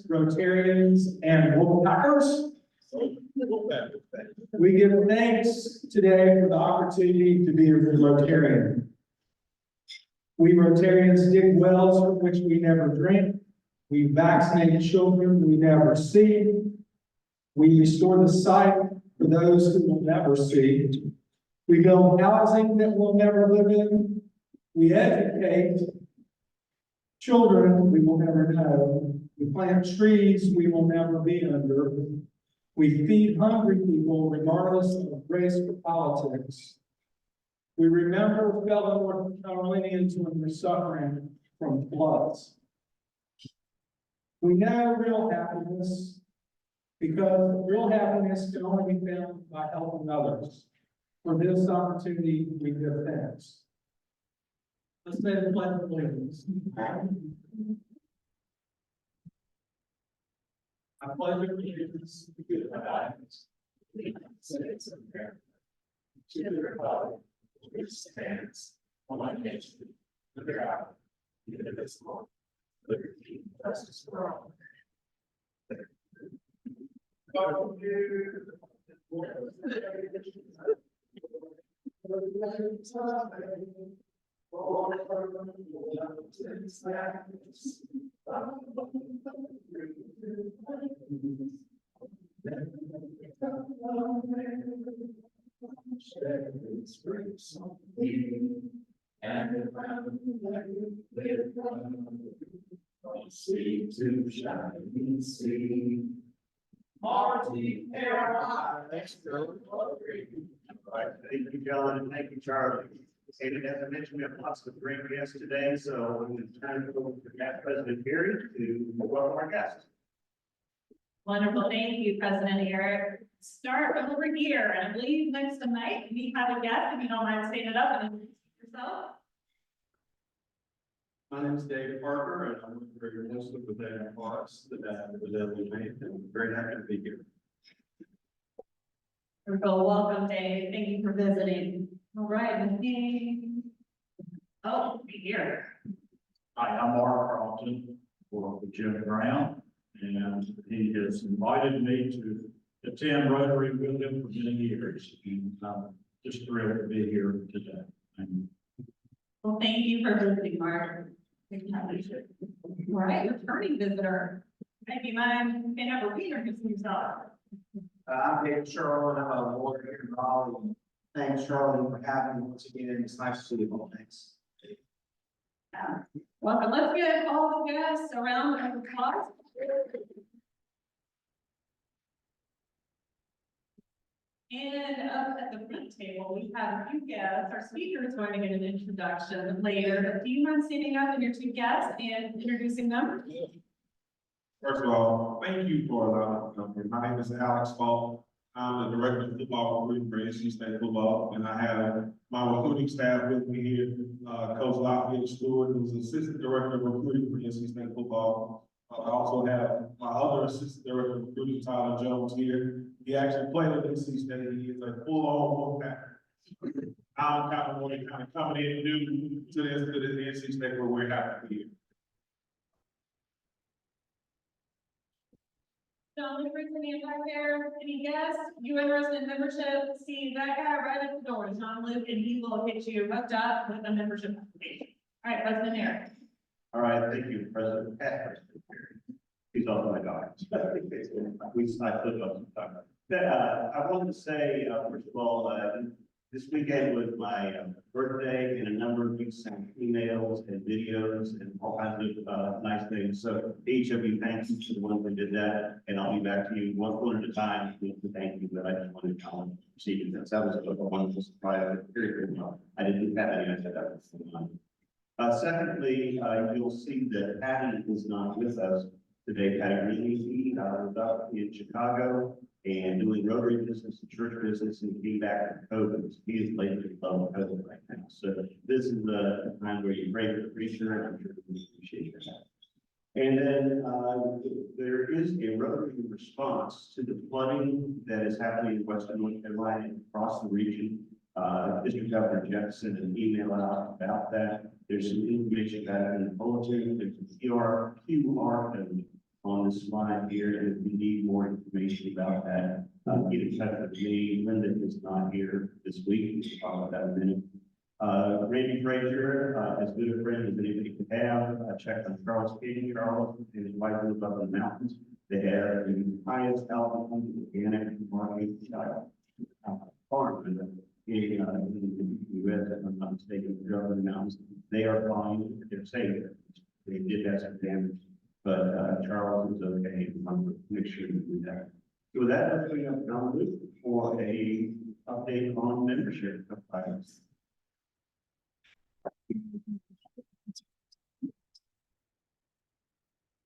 Rotarians, and Wolfpackers. We give thanks today for the opportunity to be a Rotarian. We Rotarians dig wells from which we never drink. We vaccinate children we never see. We restore the sight for those who will never see. We build housing that we'll never live in. We educate children we will never know. We plant trees we will never be under. We feed hungry people regardless of race or politics. We remember fellow North Carolinians when they're suffering from floods. We know real happiness because real happiness can only be found by helping others. For this opportunity, we give thanks. Let's say the pledge of allegiance. I pledge allegiance to the United States of America, to the republic which stands one nation under God, indivisible, liberty and justice for all. Sea to shining sea. Thank you, John, and thank you, Charlie. And as I mentioned, we have lots of great guests today, so it's time to go to President Perry to welcome our guests. Wonderful, thank you, President Eric. Start over here, and I believe next to Mike, we have a guest, if you don't mind standing up and introduce yourself. My name is David Parker, and I'm very closely with David Parks, the dad of the Devil Bank, and I'm very happy to be here. Wonderful, welcome, Dave. Thank you for visiting. All right, the name. Oh, be here. Hi, I'm Mark Carlton for Jim Brown, and he has invited me to attend Rotary with him for many years, and I'm just thrilled to be here today. Well, thank you for visiting, Mark. All right, returning visitor. Maybe mind standing up or introducing yourself. I'm David Sherrill, and I'm a lawyer here in Raleigh. Thanks, Charlie, for having me once again. It's nice to see you all. Thanks. Welcome. Let's get all the guests around the applause. And up at the front table, we have a few guests. Our speaker is going to get an introduction later, but do you mind standing up and your two guests and introducing them? First of all, thank you for allowing me to come here. My name is Alex Faulk. I'm the director of football recruiting for NC State football, and I have my recruiting staff with me here. Coach Lafayette Stewart, who's assistant director of recruiting for NC State football. I also have my other assistant director of recruiting, Tyler Jones, here. He actually played at NC State. He is a full-on Wolfpacker. I'm kind of want to coming in new to this NC State where we're happy to be here. John, the person in right there, any guests? You interested in membership? See that guy right at the door, John Luke, and he will get you hooked up with a membership application. All right, President Eric. All right, thank you, President Perry. He's also my daughter. I put on some time. I wanted to say, first of all, this weekend was my birthday, and a number of you sent emails and videos and all kinds of nice things. So each of you, thank you to the ones that did that, and I'll be back to you one at a time with the thank you. But I just wanted to receive that. That was a wonderful surprise. Very good. I didn't have any. I said that was fun. Secondly, you'll see that Patty is not with us today. Patty really was up in Chicago and doing Rotary business and church business, and being back to COVID. He is late to COVID right now. So this is the time where you pray for the preacher, and I'm sure we appreciate that. And then there is a Rotary response to the flooding that is happening in Western North Carolina and across the region. District Governor Jeff sent an email out about that. There's some information about it in the bulletin. There's a QR code on this slide here, and if you need more information about that, get in touch with me. Linda is not here this week, we'll talk about that in a minute. Randy Frazier, as good a friend as anybody could have. I checked on Charles King. Charles and his wife live up in the mountains. They have the highest altitude organic market farm in the US, if I'm not mistaken, they're up in the mountains. They are fine, they're safe. They did have some damage, but Charles is okay. I'm gonna make sure to do that. So with that, let's bring up John Luke for a update on membership items.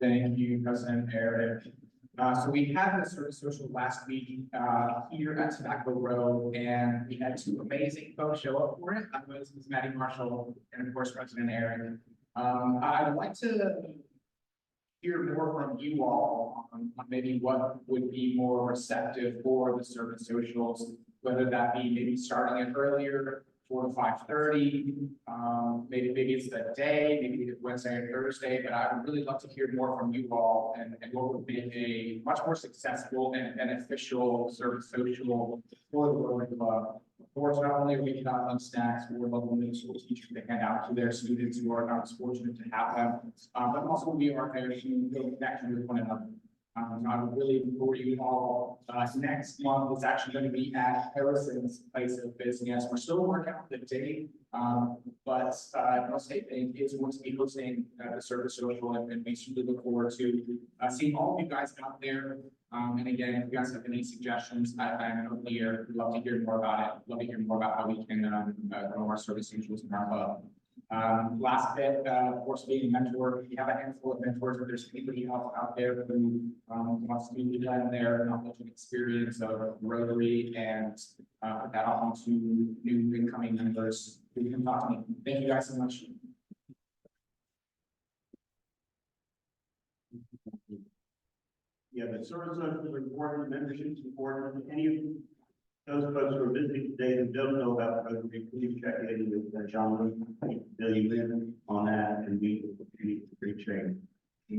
Thank you, President Eric. So we had the service social last week, here at Tobacco Row, and we had two amazing folks show up for it. That was Ms. Maddie Marshall and of course, President Eric. I'd like to hear more from you all on maybe what would be more receptive for the service socials, whether that be maybe starting it earlier, 4 to 5:30. Maybe it's the day, maybe it's Wednesday or Thursday, but I would really love to hear more from you all and what would be a much more successful and beneficial service social for the Rotary Club. Of course, not only are we giving out lunch snacks for local middle school teachers to hand out to their students who are not as fortunate to have them, but also we are there to build connection with one another. I would really implore you all, next month is actually going to be at Harrison's place of business. We're still working out the date, but North State Bank is going to be hosting the service social, and we really look forward to seeing all of you guys out there. And again, if you guys have any suggestions, I'm open here. We'd love to hear more about it. Love to hear more about how we can grow our service socials in our club. Last bit, of course, being a mentor, we have a handful of mentors, but there's anybody else out there who wants to lend their knowledge and experience of Rotary and put that out onto new incoming members, you can talk to me. Thank you guys so much. Yeah, the service social is important, membership is important. Any of those folks who are visiting today and don't know about the Rotary, please check in with John, fill you in on that, and we will be free training.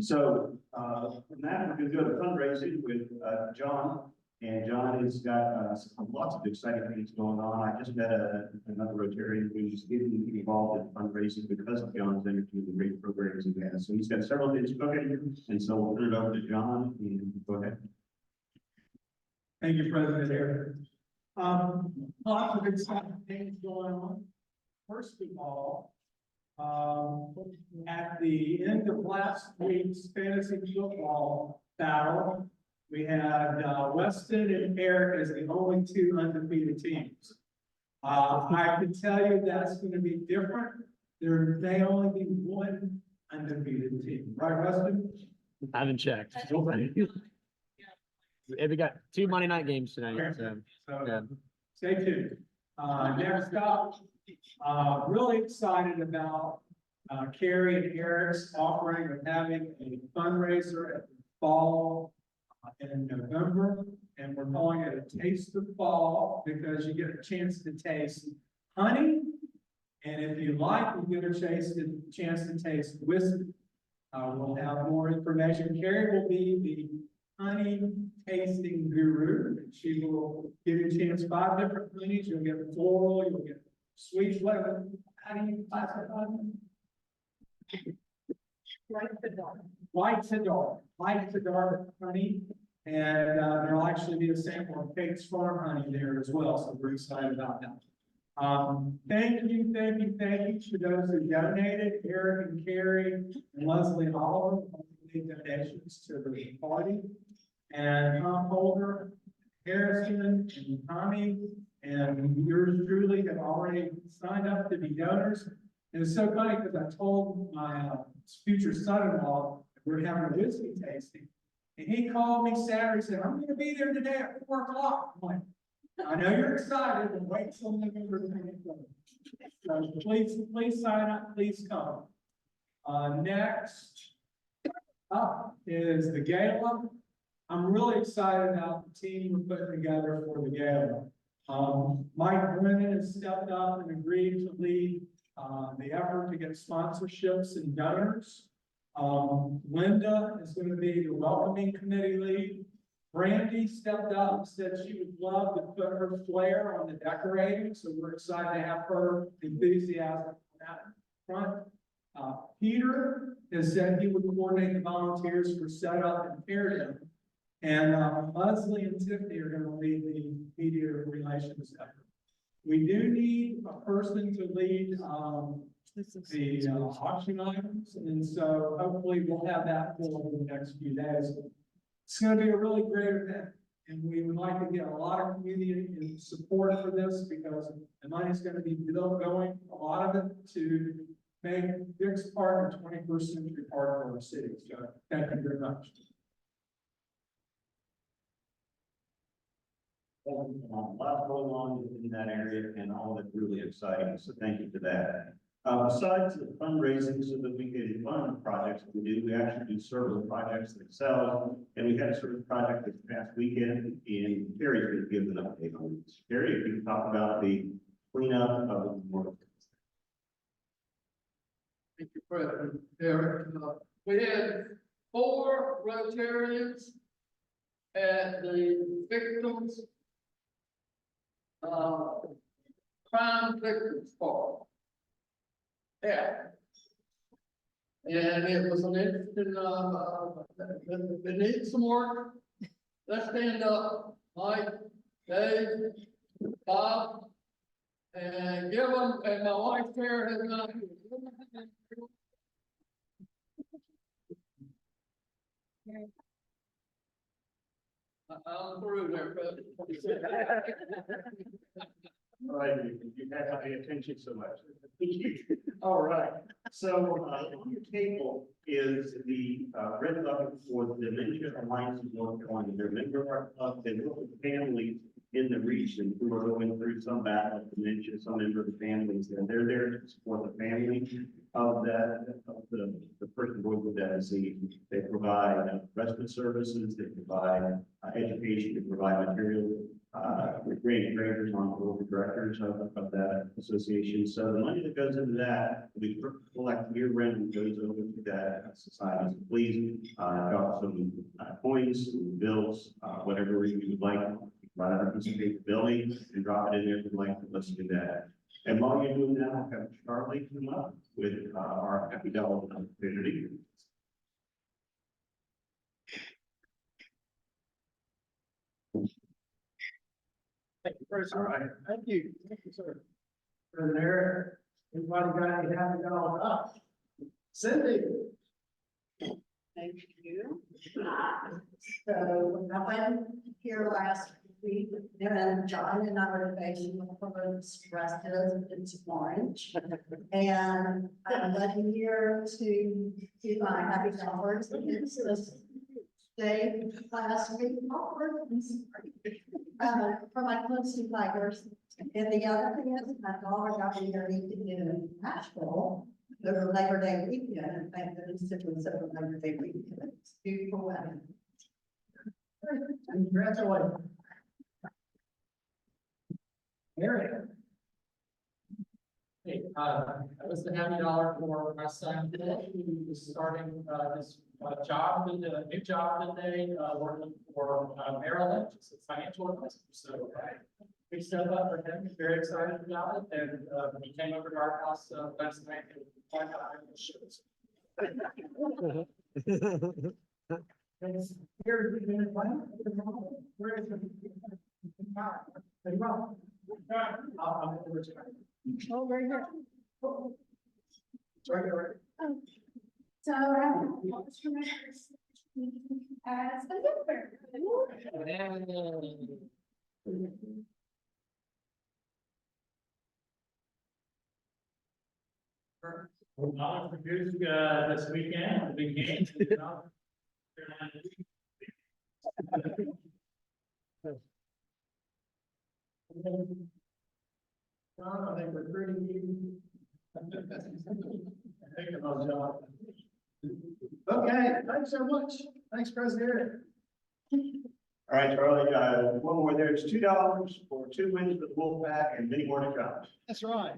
So from that, we're going to go to fundraising with John. And John has got lots of exciting things going on. I just met another Rotarian who's getting involved in fundraising because of John's energy and the great programs he has. So he's got several things cooking, and so we'll turn it over to John. And go ahead. Thank you, President Eric. Lots of exciting things going on. First of all, at the end of last week's fantasy football battle, we had Weston and Eric as the only two undefeated teams. I can tell you that's going to be different. There may only be one undefeated team, right, Weston? I haven't checked. We got 2 Monday night games tonight. So, So yeah. stay tuned. Next up, really excited about Carrie and Eric's offering of having a fundraiser at the fall in November, and we're calling it a Taste of Fall because you get a chance to taste honey, and if you like, you get a chance to taste whiskey. We'll have more information. Carrie will be the honey tasting guru. She will give you a chance 5 different honeys. You'll get floral, you'll get sweet lemon. How do you classify them? Light to dark honey, and there'll actually be a sample of Kate's Farm honey there as well, so we're excited about that. Thank you to those who donated, Eric and Carrie and Leslie Oliver, made donations to the party, and Tom Holder, Harrison, and Tommy, and yours truly have already signed up to be donors. And it's so funny because I told my future son-in-law we're having a whiskey tasting, and he called me Saturday and said, "I'm going to be there today at 4 o'clock." I'm like, I know you're excited, but wait till November 23rd. So please sign up, please come. Next up is the gala. I'm really excited about the team we're putting together for the gala. Mike Brennan has stepped up and agreed to lead the effort to get sponsorships and donors. Linda is gonna be the welcoming committee lead. Brandy stepped up and said she would love to put her flair on the decorating, so we're excited to have her enthusiasm on that front. Peter has said he would coordinate the volunteers for setup and tear down. And Leslie and Tiffany are gonna lead the media relations effort. We do need a person to lead, the auction items, and so hopefully we'll have that for the next few days. It's gonna be a really great event, and we would like to get a lot of community support for this, because the money's gonna be going, a lot of it to make Dick's Park a 21st century park of our city. So thank you very much. A lot going on in that area and all of it really exciting, so thank you for that. Besides the fundraising so that we can fund projects that we do, we actually do several projects themselves. And we had a sort of project this past weekend, and Terry could give an update on this. Terry, if you can talk about the cleanup of the memorial. Thank you, President Eric. We had 4 Rotarians at the victims, crime victims park. Yeah. And it was an interesting, it needs some work. Let's stand up, Mike, Dave, Bob, and give them, and my wife Karen has not. I'm through there, President. All right, you had my attention so much. All right, so on your table is the red bucket for the Dementia Alliance of North Carolina. They're a member of our club. They look at families in the region who are going through some battle of dementia, some member of the families, and they're there to support the family of the person going through that disease. They provide respite services, they provide education, they provide material. We're great trainers on the board of directors of that association. So the money that goes into that, we collect year round and goes over to that society. So please, drop some coins, some bills, whatever you would like. Write out a piece of paper billing and drop it in there if you'd like. Let's do that. And while you're doing that, I'll have Charlie come up with our Happy Dollar opportunity. Thank you, President. All right. Thank you. Thank you, sir. President Eric, anybody got any happy dollar up? Cindy. Thank you. So I went here last week, and John and I were debating what the rest is, it's orange. And I'm letting here to do my happy dollars. It's this day last week. For my Clemson Tigers. And the other thing is, my daughter got me married in Nashville over Labor Day weekend, and thank goodness it was over Labor Day weekend. It's a beautiful wedding. Congratulations. Mary. Hey, that was the happy dollar for my son today. He is starting, his job, a new job today, working for Maryland, just a financial advisor. So big step up for him. He's very excited about it. And he came over to our house last night to find out the shirts. Here, we've been invited. Where is it? Hey, Rob. I'm at the retirement. Oh, very good. Right there. So, what's for my first meeting as a member? I'll introduce this weekend, the big game. I think we're pretty good. Okay, thanks so much. Thanks, President Eric. All right, Charlie, one more there. It's $2 for 2 wins with Wolfpack and many more to come. That's right.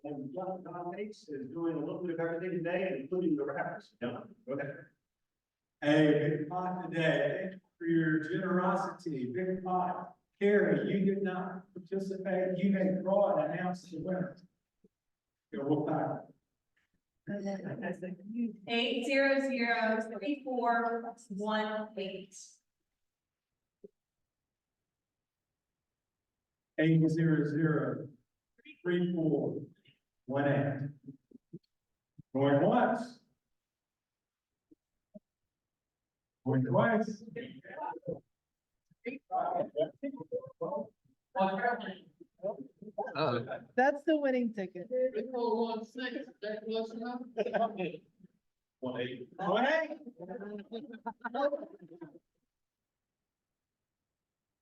And John Bates is doing a little bit of everything today, including the rappers. John, go ahead. Hey, big pot today, for your generosity, big pot. Carrie, you did not participate, you may draw and announce the winner. Go back. 800-3418. 800-3418. Going once. Going twice. Oh, That's the winning ticket. 3416, that close enough? 1-8.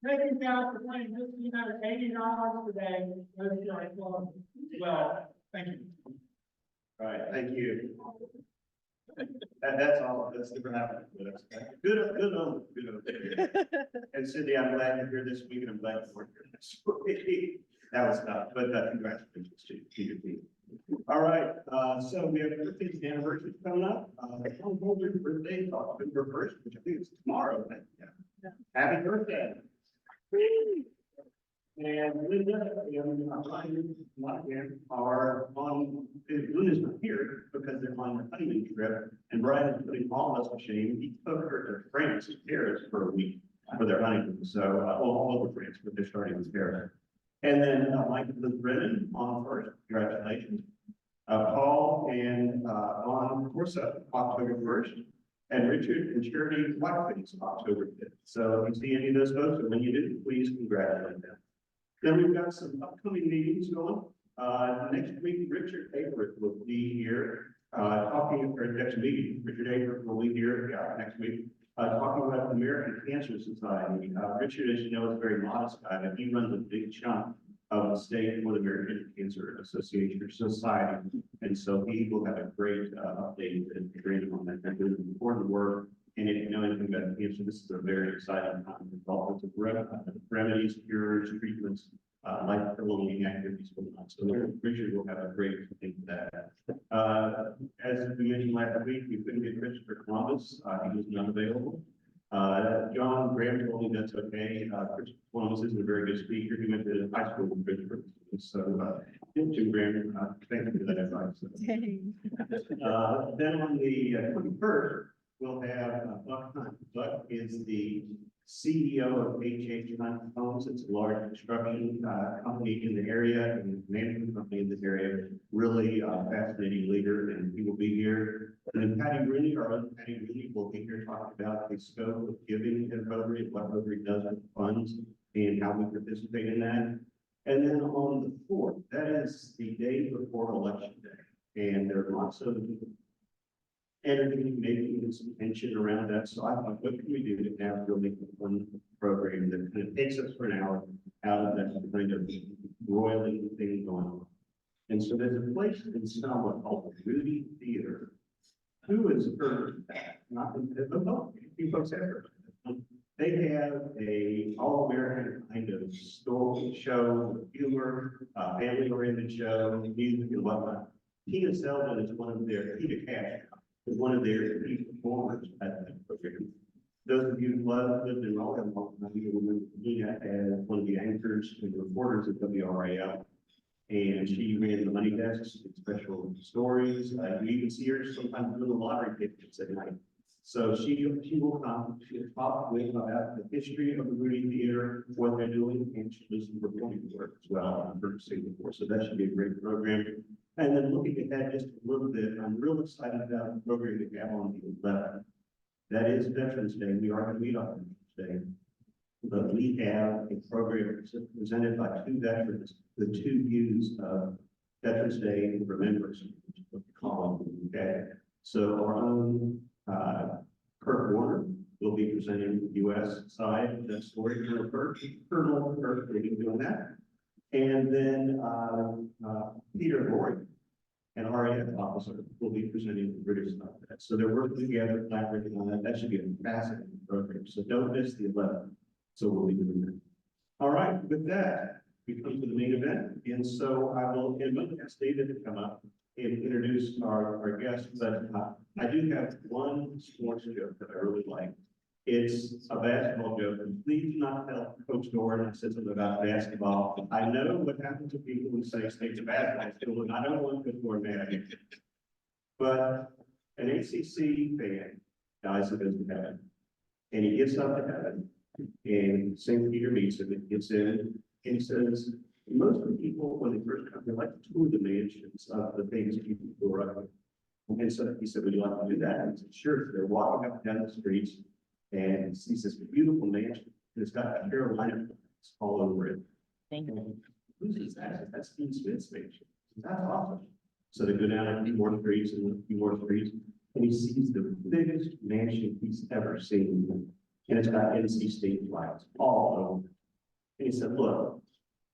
Thank you guys for playing this, you know, $80 today. Well, thank you. All right, thank you. That's all, that's the happening. Good, good on, good on. And Cindy, I'm glad you're here this week, and I'm glad you're here this week. That was tough, but congratulations to your team. All right, so we have a 50th anniversary coming up. Tom Holder's birthday, October 1st, which I think is tomorrow. Yeah. Happy birthday. And Linda, are on, Linda's not here because they're on a honeymoon trip, and Brian is putting all of us to shame. He took her to France, Paris for a week for their honeymoon, so all over France, but they're starting with Paris. And then Mike Brennan on first, congratulations. Paul and on Corsa, October 1st, and Richard and Charity Whiteface, October 5th. So if you see any of those folks, or when you do, please congratulate them. Then we've got some upcoming meetings going. Next week, Richard Averett will be here, talking, or next meeting, Richard Averett will be here next week, talking about the American Cancer Society. Richard, as you know, is a very modest guy, but he runs a big chunk of the state for the American Cancer Association or Society. And so he will have a great update and training on that. They're doing important work. And if you know anything about cancer, this is a very exciting time with all sorts of remedies, cures, treatments, life prolonging activities going on. So Richard will have a great thing for that. As we mentioned last week, we couldn't get Christopher Columbus. He was not available. John Graham told me that's okay. Christopher Columbus isn't a very good speaker. He went to high school with Christopher. So, Jim Graham, thank you for that advice. Then on the 21st, we'll have Buck Hunt. Buck is the CEO of H.H. Hunt Homes. It's a large construction company in the area and management company in this area. Really fascinating leader, and he will be here. And then Patty Rooney, our own Patty Rooney, will be here talking about the scope of giving in Rotary, what Rotary does with funds, and how we participate in that. And then on the 4th, that is the day before Election Day, and there are lots of energy, maybe even some tension around that. So I thought, what can we do to have really a fun program that kind of takes us for an hour out of that kind of roiling thing going on? And so there's a place in Selma called the Moody Theater. Who has heard of that? Not you folks have heard of it. They have a all-American kind of story show, humor, family-oriented show, music and whatnot. Tina Selden is one of their, Tina Cash is one of their key performers at that program. Those of you who lived in Raleigh, you remember Tina as one of the anchors and reporters at WRAL. And she ran the money desks and special stories. You even see her sometimes doing the lottery tickets at night. So she will come, she'll talk with about the history of the Moody Theater, what they're doing, and she'll do some reporting work as well. I've heard her say before, so that should be a great program. And then looking at that just a little bit, I'm real excited about the program that we have on the 11th. That is Veterans Day. We are going to meet on Veterans Day. But we have a program presented by two veterans, the two views of Veterans Day and Remembrance, which is what we call them. Okay. So our own Kurt Warner will be presenting the U.S. side of that story. Colonel Kurt will be doing that. And then Peter Rory, an RAF officer, will be presenting the British side of that. So they're working together, collaborating on that. That should be a fascinating program. So don't miss the 11th. So we'll be doing that. All right, with that, we come to the main event. And so I will ask David to come up and introduce our guests. But I do have one sports joke that I really like. It's a basketball joke, and please do not tell Coach Doran I said something about basketball. I know what happens to people who say state to basketball school, and I don't want Coach Doran mad at me. But an ACC fan dies and goes to heaven, and he gets up to heaven, and St. Peter meets him and gets in, and he says, most of the people, when they first come, they like to tour the mansions of the famous people who are up. And so he said, would you like to do that? And he said, sure. So they're walking up and down the streets, and he sees this beautiful mansion, and it's got a Carolina flags all over it. And who's that? That's Steve Smith's mansion. That's awesome. So they go down a few more streets and a few more streets, and he sees the biggest mansion he's ever seen. And it's got NC State flags all over. And he said, look,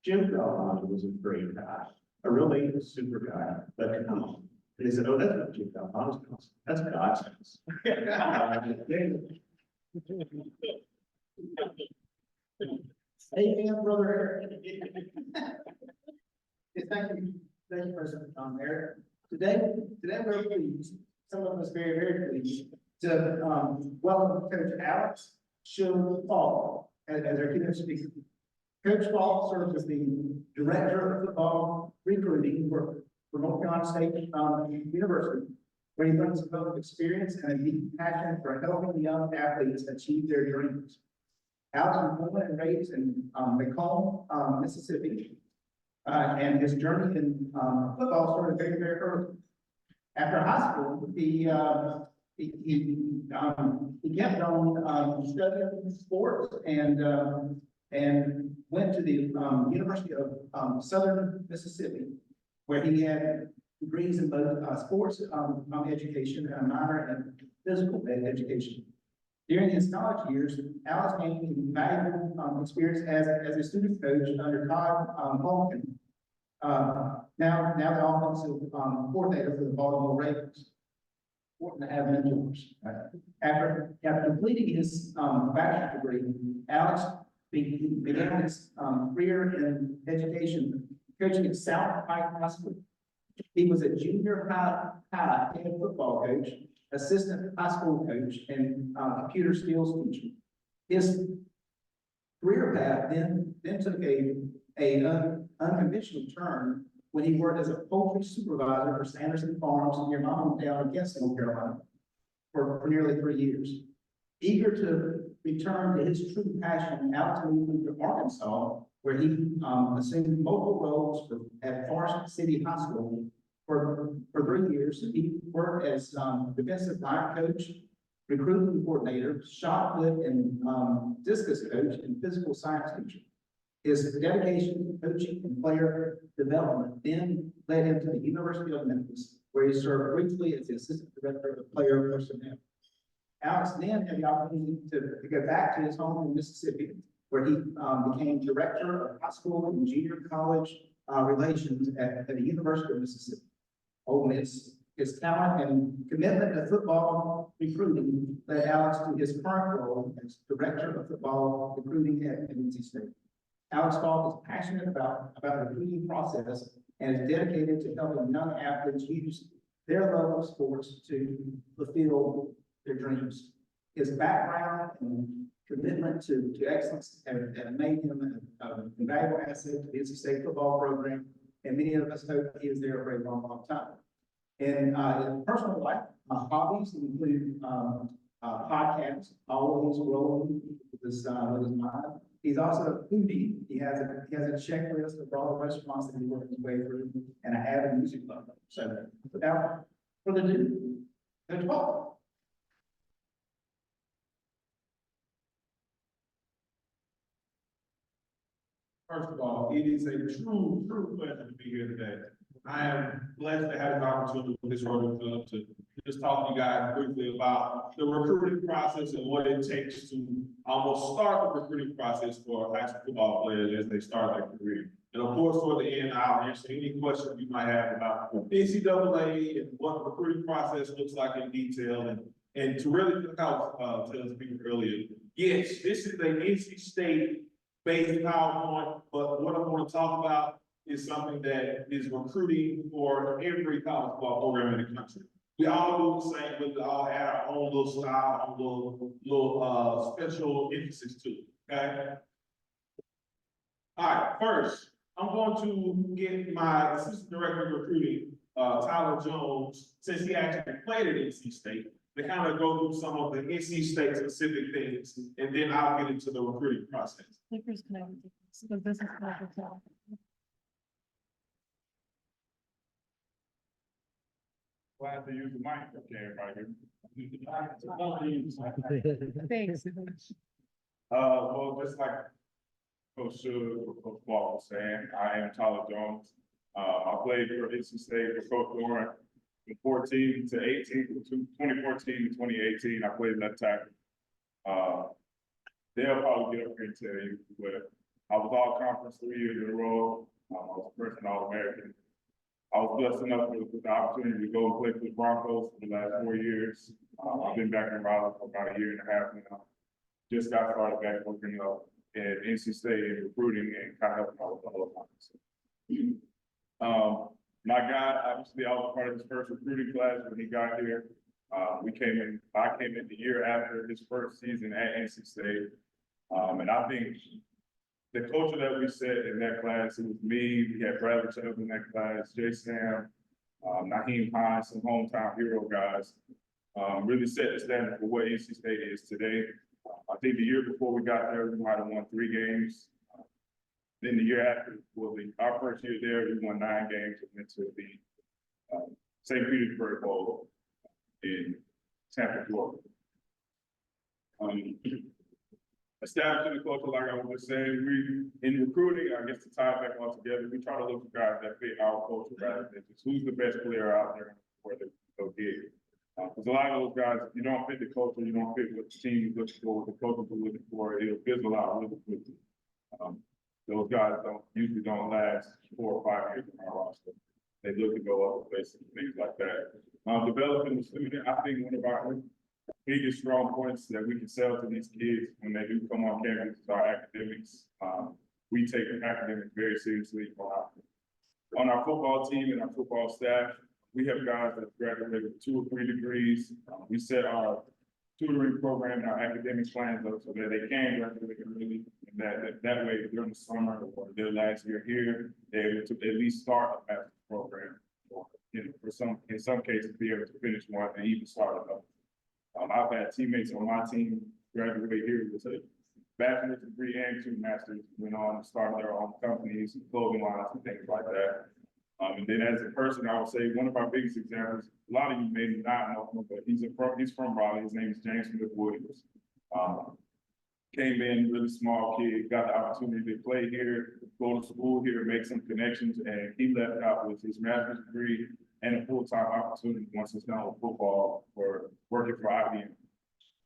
Jim Galvano was a great guy, a really super guy, but come on. And they said, oh, that's not Jim Galvano's house. That's God's house. Amen, brother. Yes, thank you, President John Mayer. Today we're pleased, some of us very pleased, to welcome Coach Alex Faulk as our keynote speaker. Coach Faulk serves as the director of football recruiting for North Carolina State University, where he brings a wealth of experience and a deep passion for helping young athletes achieve their dreams. Alex was born and raised in Macomb, Mississippi, and his journey in football started very early. After high school, he kept on studying sports and went to the University of Southern Mississippi, where he had degrees in both sports education and a minor in physical education. During his college years, Alex gained valuable experience as a student coach under Todd Faulk, now the offensive coordinator for the Baltimore Ravens. Important to have mentors. After completing his bachelor's degree, Alex began his career in education, coaching at South Pike High School. He was a junior high head football coach, assistant high school coach, and computer skills teacher. His career path then took a unconventional turn when he worked as a poultry supervisor for Sanderson Farms near my hometown of Gadsden, North Carolina, for nearly 3 years. Eager to return to his true passion, Alex moved to Arkansas, where he assumed multiple roles at Forest City High School for 3 years. He worked as defensive line coach, recruiting coordinator, shot put and discus coach, and physical science teacher. His dedication to coaching and player development then led him to the University of Memphis, where he served briefly as the assistant director of player personnel. Alex then had the opportunity to go back to his home in Mississippi, where he became director of high school and junior college relations at the University of Mississippi. His talent and commitment to football recruiting led Alex to his current role as director of football recruiting at NC State. Alex Faulk is passionate about the recruiting process and is dedicated to helping young athletes use their love of sports to fulfill their dreams. His background and commitment to excellence have made him an invaluable asset to the NC State football program, and many of us hope he is there for a long time. In his personal life, hobbies include podcasts, always rolling with his mind. He's also a foodie. He has a checklist of all the restaurants that he works his way through, and an avid music lover. So without further ado, Coach Faulk. First of all, it is a true pleasure to be here today. I am blessed to have an opportunity with this Rotary Club to just talk to you guys briefly about the recruiting process and what it takes to almost start the recruiting process for high school football players as they start their career. And of course, toward the end, I'll answer any questions you might have about NCAA and what the recruiting process looks like in detail. And to really help tell us people earlier, yes, this is a NC State based PowerPoint, but what I want to talk about is something that is recruiting for every college football program in the country. We all do the same, but we all have our own little style, our little special emphasis too, okay? All right, first, I'm going to get my assistant director of recruiting, Tyler Jones, since he actually played at NC State, to kind of go through some of the NC State specific things, and then I'll get into the recruiting process. Clickers connected, so this is connected to. Glad to use the mic, okay, everybody. Thanks. Well, just like Coach Suge, Coach Faulk was saying, I am Tyler Jones. I played for NC State for Coach Doran from 14 to 18, from 2014 to 2018. I played left tackle. They'll probably get up here and tell you, but I was all conference 3 years in a row. I was first and All-American. I was blessed enough with the opportunity to go and play for the Broncos for the last 4 years. I've been back in Raleigh for about a year and a half now. Just got started back working at NC State in recruiting and kind of helping out with the whole conference. My guy, obviously, I was part of his first recruiting class when he got here. I came in the year after his first season at NC State. And I think the culture that we set in that class, it was me, we had Bradley Chubb in that class, Jay Sam, Naheem Hines, some hometown hero guys, really set the standard for what NC State is today. I think the year before we got there, we might have won 3 games. Then the year after, our first year there, we won 9 games and went to the St. Petersburg Bowl in Tampa, Florida. Establishing the culture, like I was saying, in recruiting, I guess to tie it back all together, we try to look for guys that fit our culture rather than just who's the best player out there where they go get. Because a lot of those guys, if you don't fit the culture, you don't fit what the team is looking for, what the coach is looking for, it'll fizzle out really quickly. Those guys usually don't last 4 or 5 years in our roster. They look to go other places and things like that. Developing the student, I think one of our biggest strong points that we can sell to these kids when they do come on campus is our academics. We take academics very seriously on our football team and our football staff. We have guys that graduated with 2 or 3 degrees. We set our tutoring program and our academic plans up so that they can graduate early, and that way during the summer or their last year here, they're able to at least start a master's program, or in some cases be able to finish one and even start another. I've had teammates on my team graduate here with a bachelor's degree and 2 masters, went on to start their own companies, clothing lines and things like that. And then as a person, I would say one of our biggest examples, a lot of you may not know him, but he's from Raleigh. His name is James Smith Williams. Came in, really small kid, got the opportunity to play here, go to school here, make some connections, and he left out with his master's degree and a full-time opportunity once he's done with football for working for IBM.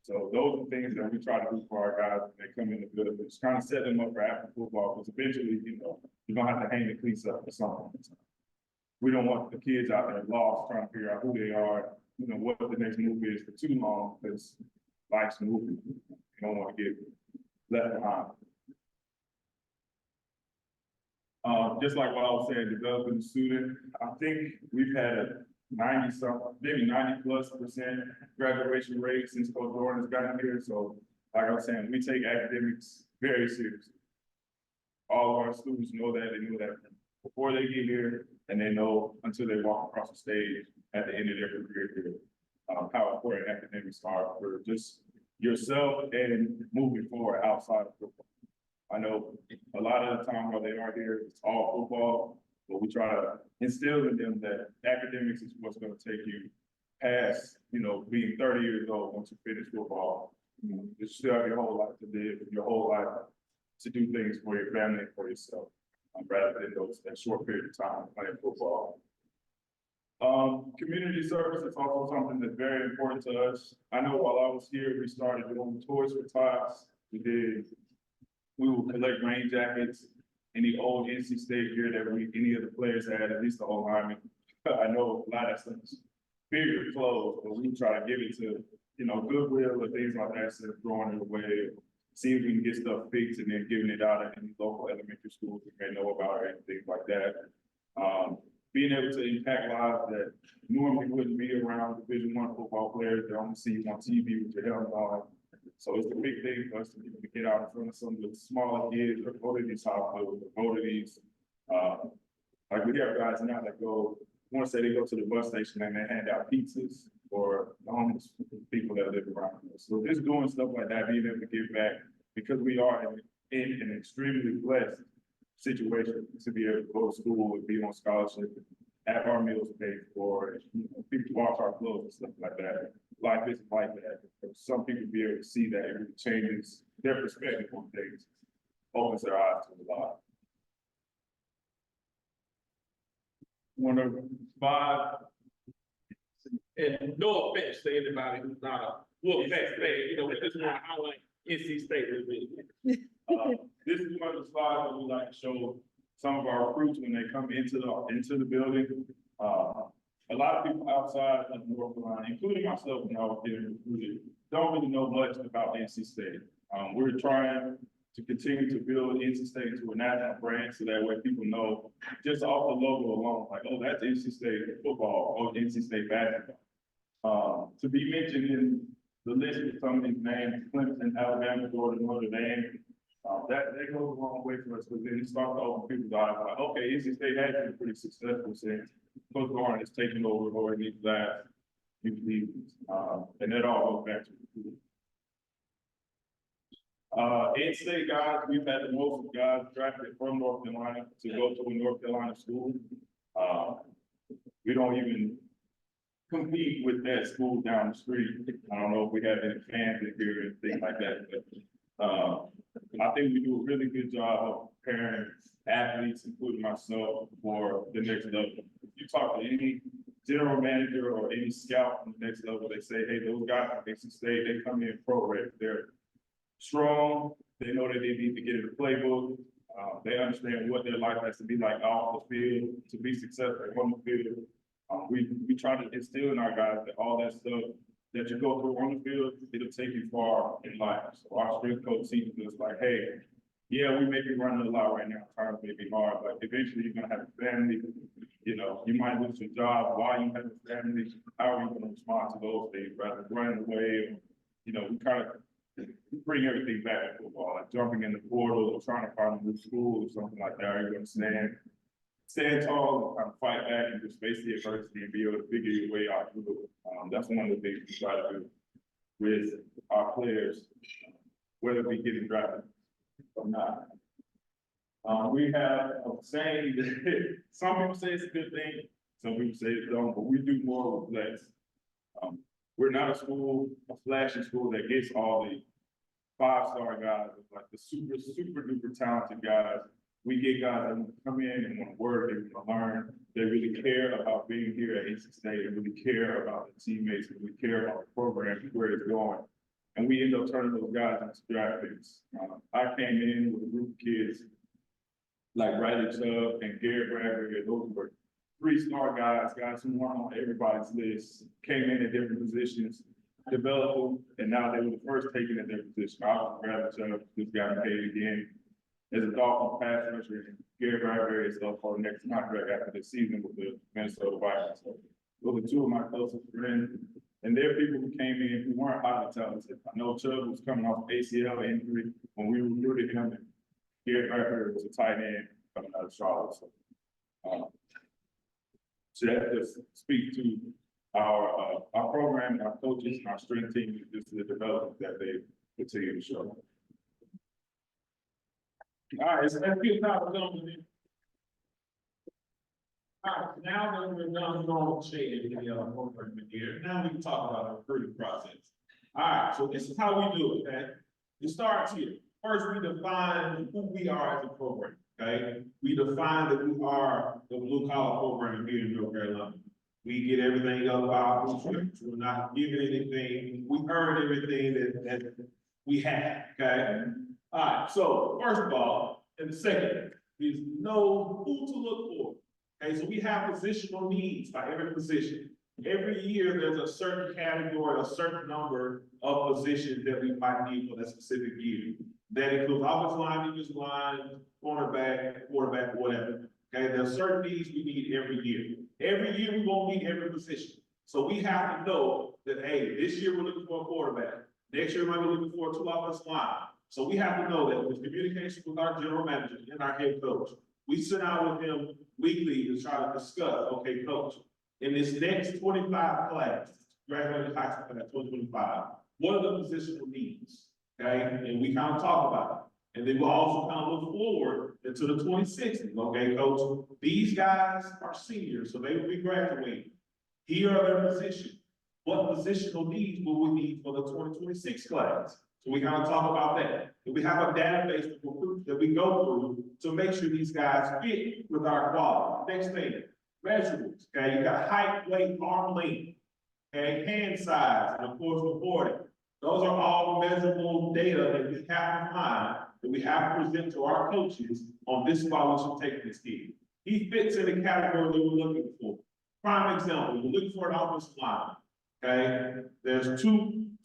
So those are things that we try to do for our guys when they come in the building. Just kind of set them up for after football, because eventually, you're gonna have to hang the cleats up for something. We don't want the kids out there lost trying to figure out who they are, what the next move is for too long, because life's moving. You don't want to get left behind. Just like what I was saying, developing the student, I think we've had a 90+% graduation rate since Coach Doran has gotten here. So like I was saying, we take academics very seriously. All of our students know that, they know that before they get here, and they know until they walk across the stage at the end of their career here, how important academics are for just yourself and moving forward outside of football. I know a lot of the time while they are here, it's all football, but we try to instill in them that academics is what's going to take you past, being 30 years old once you finish football. You still have your whole life to live, your whole life to do things for your family and for yourself, rather than that short period of time playing football. Community service is also something that's very important to us. I know while I was here, we started doing toys for tots. We will collect rain jackets, any old NC State gear that any of the players had, at least the whole lineman. I know a lot of stuff is bigger clothes, but we try to give it to, Goodwill or things like that instead of throwing it away. see if we can get stuff fixed and then giving it out at any local elementary schools we may know about or anything like that. Being able to impact lives that normally wouldn't be around Division I football players, they only see you on TV with your helmet on. So it's a big thing for us to get out in front of some of the smaller kids or go to these hospitals, or go to these, like we have guys now that go, I want to say they go to the bus station and they hand out pizzas for the homeless people that live around us. So just doing stuff like that, being able to give back, because we are in an extremely blessed situation to be able to go to school and be on scholarship, have our meals paid for, people wash our clothes and stuff like that. Life isn't like that. Some people be able to see that it really changes their perspective on things, opens their eyes to a lot. One of 5, And no offense to anybody who's not a Wolfpack fan, you know, we just want to highlight NC State a little bit. This is one of the slides that we like to show some of our recruits when they come into the building. A lot of people outside of North Carolina, including myself when I was getting recruited, don't really know much about NC State. We're trying to continue to build NC State into a national brand so that way people know just off the logo alone, like, oh, that's NC State football or NC State basketball. To be mentioned in the list with some of these names, Clemson, Alabama, Georgia, Notre Dame, that goes a long way for us, because then it starts to open people's eyes, like, okay, NC State has been pretty successful since Coach Warren has taken over these last few seasons, and that all goes back to recruiting. In-state guys, we've had the most guys drafted from North Carolina to go to a North Carolina school. We don't even compete with that school down the street. I don't know if we have any fans in here and things like that, but I think we do a really good job of preparing athletes, including myself, for the next level. If you talk to any general manager or any scout from the next level, they say, hey, those guys from NC State, they come in pro-ready. They're strong. They know that they need to get in the playbook. They understand what their life has to be like off the field to be successful on the field. We try to instill in our guys that all that stuff that you go through on the field, it'll take you far in life. So our strength coach teaches us like, hey, yeah, we may be running a lot right now, times may be hard, but eventually you're gonna have a family. You know, you might lose your job while you have a family. How are you gonna respond to those things rather than running away? Or, you know, we kind of bring everything back to football, like jumping in the portal or trying to find a new school or something like that. Are you gonna stand tall and kind of fight back and just face the adversity and be able to figure your way out through it? That's one of the things we try to do with our players, whether we get drafted or not. We have a saying that some people say it's a good thing, some people say it's don't, but we do more with less. We're not a school, a flashy school that gets all the 5-star guys, like the super duper talented guys. We get guys that want to come in and want to work and want to learn. They really care about being here at NC State. They really care about the teammates. They really care about the program and where it's going. And we end up turning those guys into draft picks. I came in with a group of kids like Riley Chubb and Garrett Bradbury. Those were 3-star guys who weren't on everybody's list, came in at different positions, developed them, and now they were the first taken at their position. I was Riley Chubb, just got paid again as a Dolphin pass rusher, and Garrett Bradbury is up for the next contract after the season with the Minnesota Vikings. So those are 2 of my closest friends, and they're people who came in who weren't highly talented. I know Chubb was coming off ACL injury when we recruited him, and Garrett Bradbury was a tight end coming out of Charlotte. So that just speaks to our program, our coaches, and our strength team, just the development that they continue to show. All right, so let's get how we're going. All right, now that we're done on shade in the program here, now we can talk about the recruiting process. All right, so this is how we do it, okay? It starts here. First, we define who we are as a program, okay? We define that we are the blue collar program here in North Carolina. We get everything up our bootstraps. We're not giving anything. We earn everything that we have, okay? All right, so first of all, and the second is know who to look for. Okay, so we have positional needs by every position. Every year, there's a certain category, a certain number of positions that we might need for that specific year. That includes offensive line, defensive line, cornerback, quarterback, whatever. Okay, there are certain needs we need every year. Every year, we won't need every position. So we have to know that, hey, this year we're looking for a quarterback. Next year, we're looking for 2 offensive line. So we have to know that with communication with our general manager and our head coach, we sit down with them weekly to try to discuss, okay, coach, in this next 25 class, graduating high school class 2025, what are the positional needs? Okay, and we kind of talk about it. And then we'll also kind of look forward into the 2060s. Okay, coach, these guys are seniors, so they will be graduating. Here are their positions. What positional needs will we need for the 2026 class? So we kind of talk about that. And we have a database of recruits that we go through to make sure these guys fit with our quality. Next thing, measurables. Okay, you got height, weight, arm length, okay, hand size, and of course reporting. Those are all measurable data that we have to find, that we have to present to our coaches on this is why we should take this kid. He fits in the category that we're looking for. Prime example, we're looking for an offensive line. Okay, there's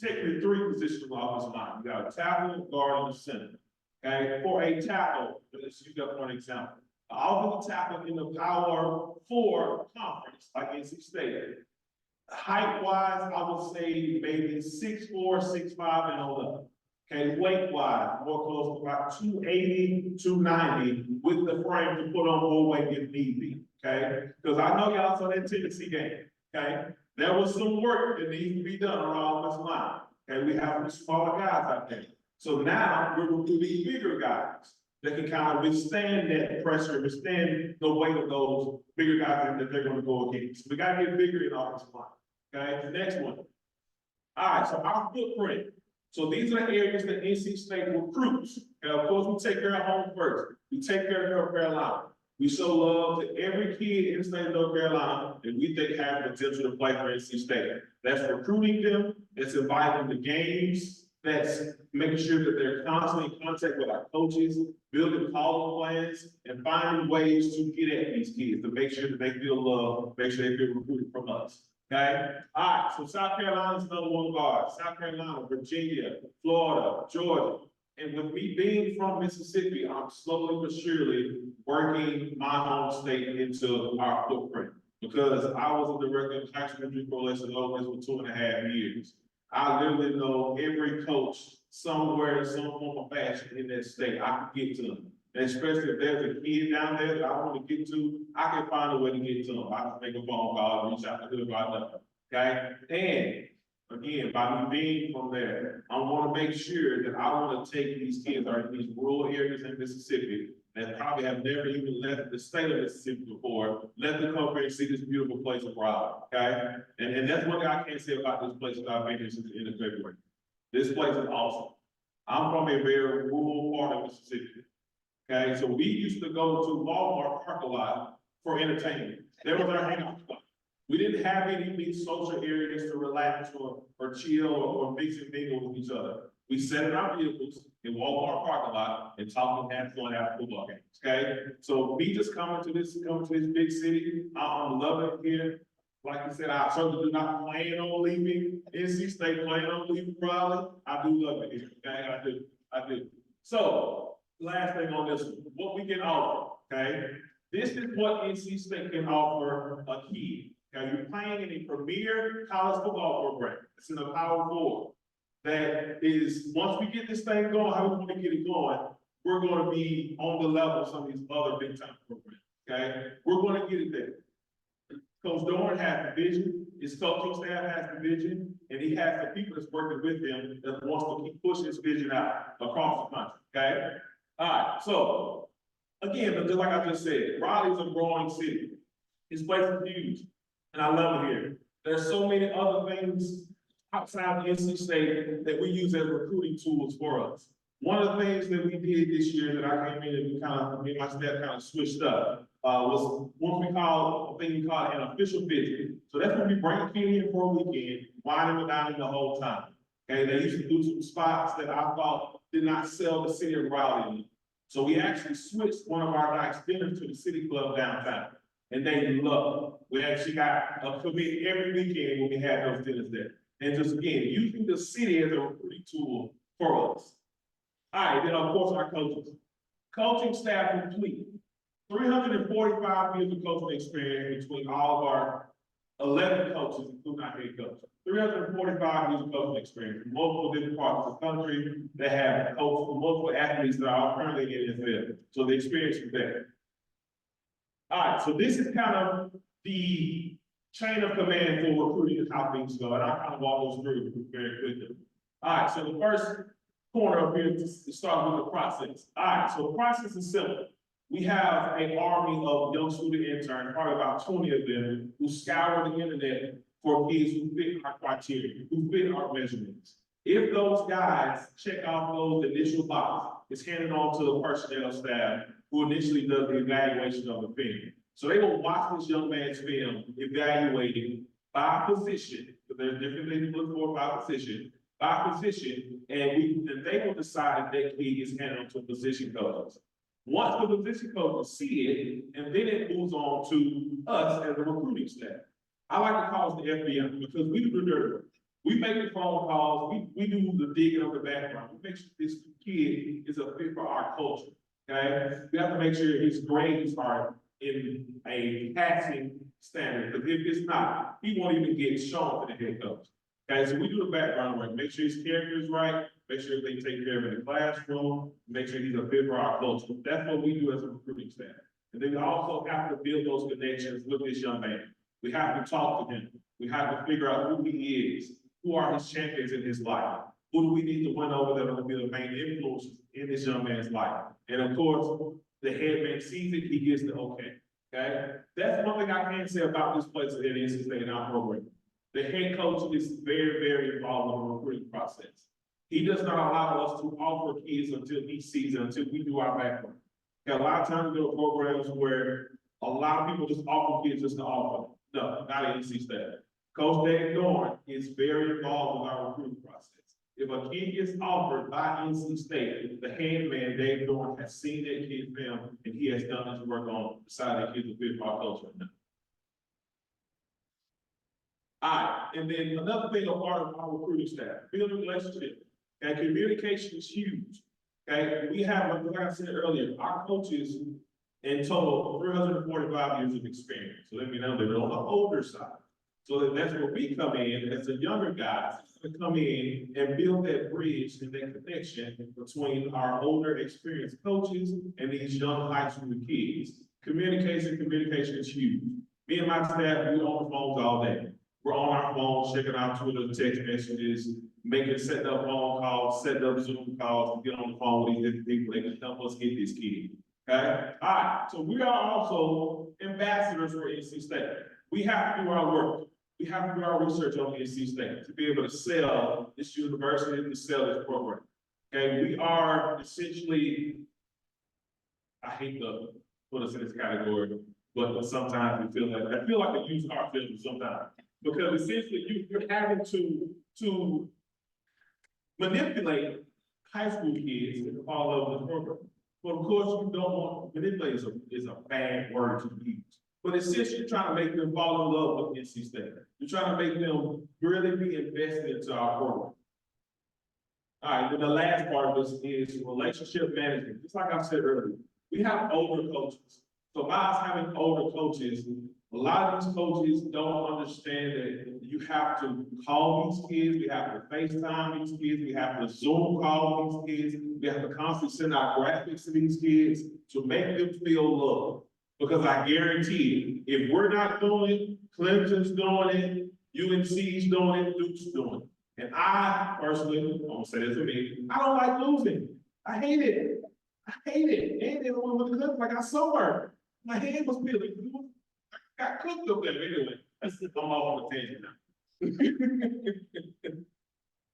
technically 3 positions on the offensive line. You got a tackle, guard, and a center. Okay, for a tackle, let's use that for an example. An offensive tackle in the Power 4 conference, like NC State. Height wise, I would say maybe 6'4", 6'5", and on up. Okay, weight wise, more close to about 280, 290 with the frame to put on more weight if need be. Okay, because I know y'all saw that Tennessee game. Okay, there was some work that needs to be done on our offensive line. Okay, we have some smaller guys out there. So now we're recruiting bigger guys that can kind of withstand that pressure, withstand the weight of those bigger guys that they're going to go against. We got to get bigger in offensive line. Okay, the next one. All right, so our footprint. So these are the areas that NC State recruits. And of course, we take care of home first. We take care of North Carolina. We show love to every kid in the state of North Carolina that we think have potential to play for NC State. That's recruiting them, that's inviting them to games, that's making sure that they're constantly in contact with our coaches, building calling plans, and finding ways to get at these kids to make sure that they feel love, make sure they feel recruited from us. Okay. All right. So South Carolina's #1 guard. South Carolina, Virginia, Florida, Georgia. And with me being from Mississippi, I'm slowly but surely working my home state into our footprint. Because I was a director of High School Injury Coalition Ole Miss for 2.5 years. I literally know every coach somewhere in some form or fashion in that state. I can get to them. And especially if there's a kid down there that I want to get to, I can find a way to get to them. I can make a phone call, reach out to them about them. Okay? And again, by me being from there, I want to make sure that I want to take these kids that are in these rural areas in Mississippi that probably have never even left the state of Mississippi before, let them come here and see this beautiful place of Raleigh. Okay? And that's one thing I can't say about this place that I've been here since the end of February. This place is awesome. I'm from a very rural part of Mississippi. Okay, so we used to go to Walmart parking lot for entertainment. There was our hangout spot. We didn't have any big social areas to relax or chill or mix and mingle with each other. We sat in our vehicles in Walmart parking lot and talked and had fun after football games. Okay, so me just coming to this big city, I'm loving it here. Like I said, I certainly do not plan on leaving NC State, plan on leaving Raleigh. I do love it here. Okay, I do. So. Last thing on this, what we can offer, okay? This is what NC State can offer a kid. Okay, you're playing in a premier college football program. It's in the Power 4. That is, once we get this thing going, how we want to get it going, we're going to be on the level of some of these other big time programs. Okay, we're going to get it there. Coach Dorn has the vision, his coaching staff has the vision, and he has the people that's working with him that wants to keep pushing his vision out across the country. Okay. All right, so again, but just like I just said, Raleigh's a growing city. This place is huge, and I love it here. There's so many other things outside of NC State that we use as recruiting tools for us. One of the things that we did this year that I came in and me and my staff kind of switched up was what we call an official visit. So that's when we bring a kid in for a weekend, wine them down the whole time. Okay, they used to do some spots that I thought did not sell the city of Raleigh. So we actually switched one of our nights dinners to the city club downtown. and they love it. We actually got a committee every weekend when we had those dinners there. And just again, using the city as a recruiting tool for us. All right, then of course our coaches. Coaching staff complete. 345 years of coaching experience between all of our 11 coaches, including our head coach. 345 years of coaching experience from multiple different parts of the country that have coached multiple athletes that are currently in the NFL. So the experience is there. All right, so this is kind of the chain of command for recruiting and how things go. And I'll kind of walk those through very quickly. All right, so the first corner up here to start with the process. All right, so the process is simple. We have an army of young student interns, probably about 20 of them, who scour the internet for kids who fit our criteria, who fit our measurements. If those guys check off those initial boxes, it's handed on to the personnel staff who initially does the evaluation of the film. So they will watch this young man's film, evaluated by position, because there's different things to look for by position, and they will decide if that kid is handed on to position coaches. Once the position coaches see it, and then it moves on to us as a recruiting staff. I like to call us the FBI because we do the dirty work. We make the phone calls, we do the digging of the background. We make sure this kid is a fit for our culture, okay? We have to make sure his grades are in a passing standard, because if it's not, he won't even get shown to the head coach. Okay, so we do the background work, make sure his character is right, make sure they take care of him in the classroom, make sure he's a fit for our culture. That's what we do as a recruiting staff. And then we also have to build those connections with this young man. We have to talk to him. We have to figure out who he is, who are his champions in his life, who do we need to win over that are going to be the main influences in this young man's life. And of course, the head man sees it, he gets the okay. Okay, that's one thing I can say about this place at NC State in our program. The head coach is very, very involved in the recruiting process. He does not allow us to offer kids until he sees it, until we do our background. Okay, a lot of times we do programs where a lot of people just offer kids just to offer. No, not at NC State. Coach Dave Dorn is very involved in our recruiting process. If a kid gets offered by NC State, the head man, Dave Dorn, has seen that kid film and he has done his work on deciding that kid's a fit for our culture right now. All right, and then another thing, a part of our recruiting staff, building relationships. And communication is huge. Okay, we have, like I said earlier, our coaches in total 345 years of experience. So let me know they're on the older side. So that's where we come in as the younger guys to come in and build that bridge and that connection between our older experienced coaches and these young high school kids. Communication is huge. Me and my staff, we're on the phones all day. We're on our phones, checking out Twitter, text messages, setting up phone calls, setting up Zoom calls to get on the phone with these people that can help us get this kid. Okay? All right. So we are also ambassadors for NC State. We have to do our work. We have to do our research on NC State to be able to sell this university, to sell this program. Okay? We are essentially, I hate to put us in this category, but sometimes we feel like, I feel like a used car film sometimes. Because essentially you're having to manipulate high school kids to follow the program. But of course, you don't want, manipulate is a bad word to use. But essentially, you're trying to make them fall in love with NC State. You're trying to make them really be invested into our program. All right, then the last part of this is relationship management. Just like I said earlier, we have older coaches. So by us having older coaches, a lot of these coaches don't understand that you have to call these kids, we have to FaceTime these kids, we have to Zoom call these kids, we have to constantly send out graphics to these kids to make them feel loved. Because I guarantee you, if we're not doing it, Clemson's doing it, UNC's doing it, Duke's doing it. And I personally, I'm gonna say this to me, I don't like losing. I hate it. I hate it. And they went with the Clemson, I got somewhere. My hand was feeling. Got cooked up there anyway. Let's come off on the tangent now.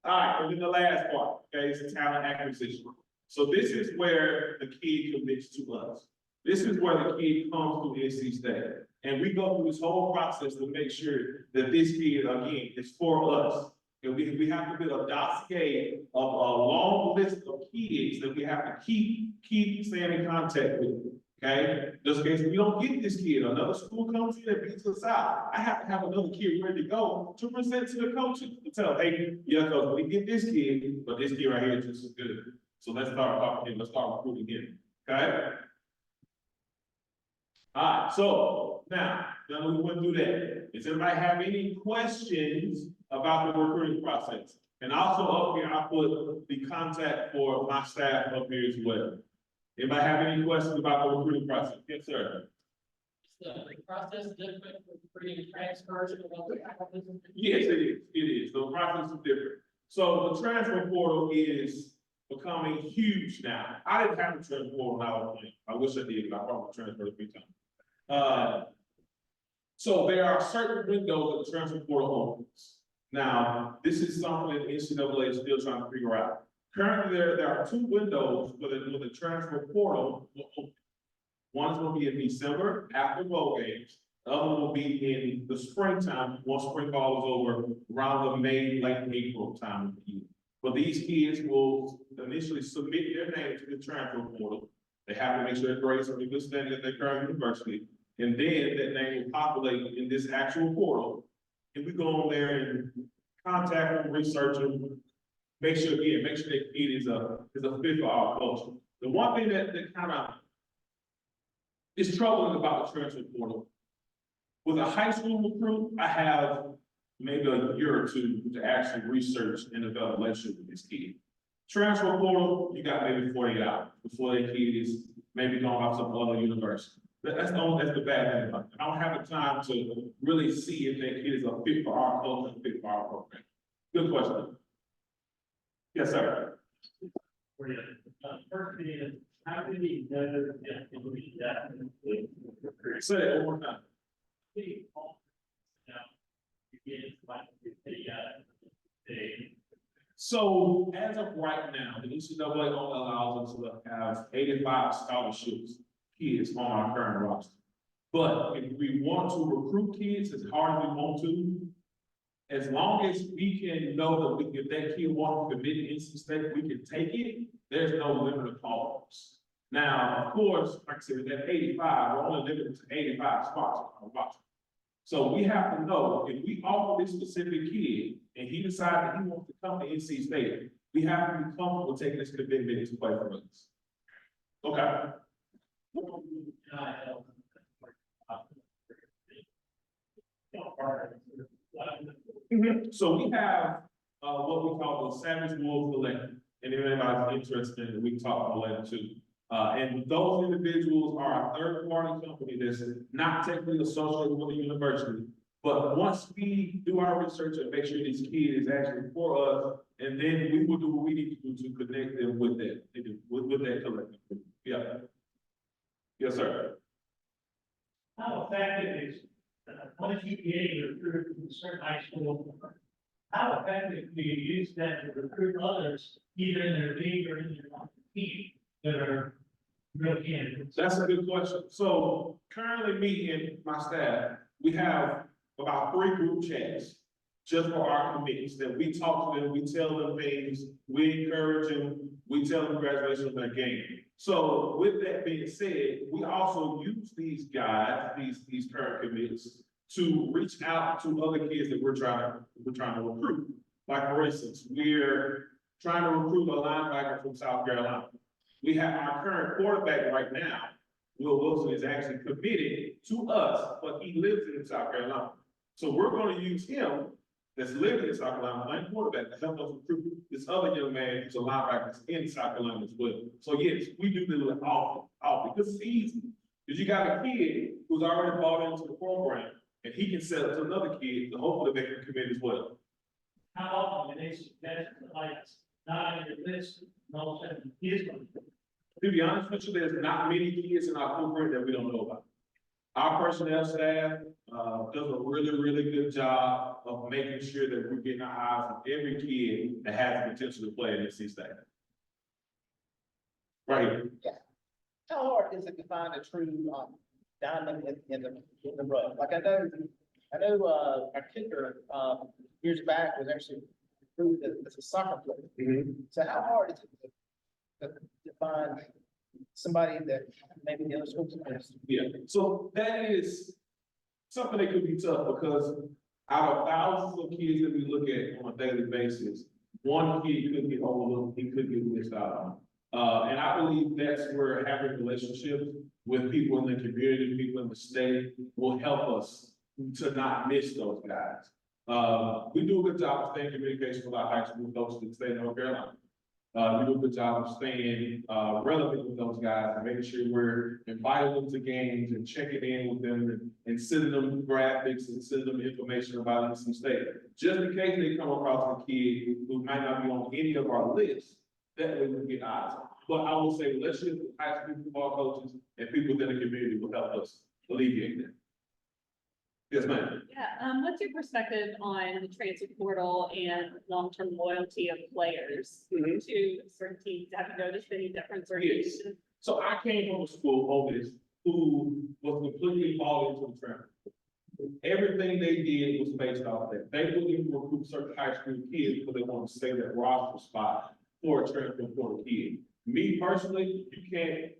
All right, and then the last part, okay, is talent acquisition. So this is where the kid commits to us. This is where the kid comes to NC State. And we go through this whole process to make sure that this kid, again, is for us. And we have to build a dossier of a long list of kids that we have to keep staying in contact with. Okay, just in case we don't get this kid, another school comes in and beats us out, I have to have another kid ready to go to present to the coaches, to tell, hey, yeah, coach, we get this kid, but this kid right here is just as good. So let's start talking to him, let's start recruiting him, okay? Alright, so now that we went through that, does anybody have any questions about the recruiting process? And also up here, I put the contact for my staff up here as well. Anybody have any questions about the recruiting process? Yes, sir. The process different for creating transfers and all that. Yes, it is. It is. The process is different. So the transfer portal is becoming huge now. I didn't have a transfer portal when I was playing. I wish I did, but I probably transferred 3 times. So there are certain windows that the transfer portal opens. Now, this is something that NCAA is still trying to figure out. Currently, there are 2 windows where the transfer portal will open. One is going to be in December after bowl games. The other one will be in the springtime, once spring ball is over, around the May, late April time of the year. But these kids will initially submit their name to the transfer portal. They have to make sure their grades are in good standing at their current university. And then that name will populate in this actual portal. And we go on there and contact them, research them, make sure that kid is a fit for our culture. The one thing that kind of is troubling about the transfer portal, with a high school recruit, I have maybe a year or 2 to actually research and develop a relationship with this kid. Transfer portal, you got maybe 48 hours before that kid is maybe going off some other university. That's the bad thing about it. I don't have the time to really see if that kid is a fit for our culture, and fit for our program. Good question. Yes, sir. First thing is, how did he know that it was that? Say that one more time. So as of right now, the NCAA only allows us to have 85 scholarships kids on our current roster. But if we want to recruit kids as hard as we want to, as long as we can know that if that kid wants to commit to NC State, we can take it, there's no limit of calls. Now, of course, like I said, with that 85, we're only limited to 85 spots on our roster. So we have to know if we offer this specific kid and he decides that he wants to come to NC State, we have to be comfortable taking this commitment to play for us. Okay. So we have what we call the Savage Wolves Collective, and if anybody's interested, we can talk about that too. And those individuals are a third-party company that's not technically associated with the university. But once we do our research and make sure this kid is actually for us, and then we will do what we need to do to connect them with that, with that collective. Yeah. Yes, sir. How effective is, once you get a recruit from a certain high school, how effective do you use that to recruit others, either in their league or in their team, that are real candidates? That's a good question. So currently me and my staff, we have about 3 group chats just for our committees that we talk to them, we tell them things, we encourage them, we tell them congratulations on their game. So with that being said, we also use these guys, these current committees, to reach out to other kids that we're trying to recruit. Like for instance, we're trying to recruit a linebacker from South Carolina. We have our current quarterback right now, Will Wilson, is actually committed to us, but he lives in South Carolina. So we're going to use him that's living in South Carolina, playing quarterback, to help us recruit this other young man who's a linebacker that's in South Carolina as well. So yes, we do do it often, because it's easy. Because you got a kid who's already bought into the program, and he can sell it to another kid to hopefully make him commit as well. How often do they suggest, like, not on your list, and all of a sudden, he's going to. To be honest with you, there's not many kids in our program that we don't know about. Our personnel staff does a really good job of making sure that we're getting our eyes on every kid that has the potential to play at NC State. Right here. Yeah. How hard is it to find a true diamond in the rough? Like I know our kicker years back was actually proved as a soccer player. Mm-hmm. So how hard is it to find somebody that maybe the other schools has. Yeah, so that is something that could be tough because out of thousands of kids that we look at on a daily basis, one kid could get overlooked, he could get missed out on. And I believe that's where having relationships with people in the community, people in the state will help us to not miss those guys. We do a good job of staying in communication with our high school coaches in the state of North Carolina. We do a good job of staying relevant with those guys and making sure we're inviting them to games and checking in with them and sending them graphics and sending them information about NC State. Just in case they come across a kid who might not be on any of our lists, that way we can get eyes on. But I will say relationships with high school football coaches and people within the community will help us alleviate that. Yes, ma'am. Yeah, what's your perspective on the transfer portal and long-term loyalty of players Mhm. to certain teams? Have you noticed any difference or? Yes. So I came from a school, Otis, who was completely bought into the transfer. Everything they did was based off that. They wouldn't even recruit certain high school kids because they want to save that roster spot for a transfer portal kid. Me personally, you can't